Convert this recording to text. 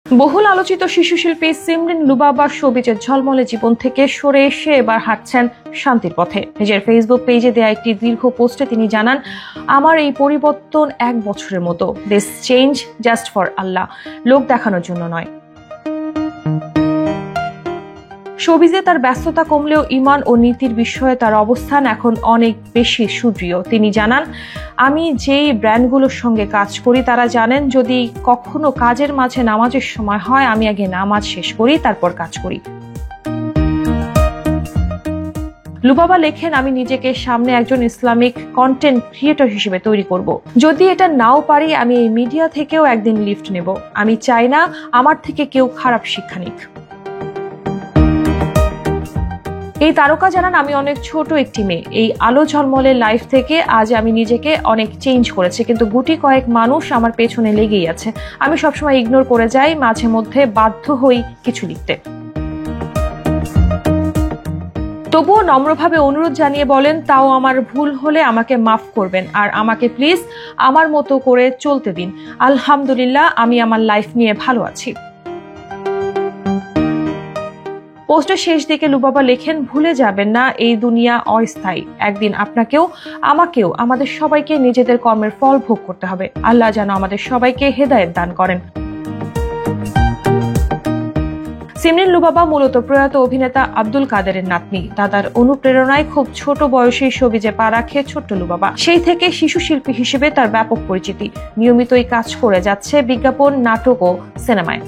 বহুল আলোচিত শিশু শিল্পী সিমরিন লুবাবা শোবিজের ঝলমলে জীবন থেকে সরে এসে এবার হাঁটছেন শান্তির পথে। নিজের ফেসবুক পেজে দেয়া একটি দীর্ঘ পোস্টে তিনি জানান, আমার এই পরিবর্তন 1 বছরের মতো। দিস চেঞ্জ জাস্ট ফর আল্লাহ, লোক দেখানোর জন্য নয়। শোবিজে তার ব্যস্ততা কমলেও ঈমান ও নীতির বিষয়ে তার অবস্থান এখন অনেক বেশি সুদৃঢ়। তিনি জানান, আমি যেই ব্র্যান্ডগুলোর সঙ্গে কাজ করি তারা জানেন, যদি কখনো কাজের মাঝে নামাজের সময় হয় আমি আগে নামাজ শেষ করি, তারপর কাজ করি। লুবাবা লেখেন, আমি নিজেকে সামনে একজন ইসলামিক কন্টেন্ট ক্রিয়েটর হিসেবে তৈরি করব। যদি এটা নাও পারি আমি এই মিডিয়া থেকেও একদিন লিফট নেব। আমি চাই না আমার থেকে কেউ খারাপ শিক্ষা নিক। এই তারকা জানান, আমি অনেক ছোট একটি মেয়ে। এই আলো ঝলমলে লাইফ থেকে আজ আমি নিজেকে অনেক চেঞ্জ করেছি, কিন্তু গুটি কয়েক মানুষ আমার পেছনে লেগেই আছে। আমি সবসময় ইগনোর করে যাই, মাঝে মধ্যে বাধ্য হই কিছু লিখতে। তবুও নম্রভাবে অনুরোধ জানিয়ে বলেন, তাও আমার ভুল হলে আমাকে মাফ করবেন আর আমাকে প্লিজ আমার মতো করে চলতে দিন। আলহামদুলিল্লাহ, আমি আমার লাইফ নিয়ে ভালো আছি। পোস্টের শেষ দিকে লুবাবা লেখেন, ভুলে যাবেন না এই দুনিয়া অস্থায়ী। একদিন আপনাকেও আমাকেও আমাদের সবাইকে নিজেদের কর্মের ফল ভোগ করতে হবে। আল্লাহ যেন আমাদের সবাইকে হেদায়েত দান করেন। সিমরিন লুবাবা মূলত প্রয়াত অভিনেতা আব্দুল কাদেরের নাতনি। দাদার অনুপ্রেরণায় খুব ছোট বয়সেই শোবিজে পা রাখে ছোট্ট লুবাবা। সেই থেকে শিশু শিল্পী হিসেবে তার ব্যাপক পরিচিতি। নিয়মিতই কাজ করে যাচ্ছে বিজ্ঞাপন, নাটক ও সিনেমায়।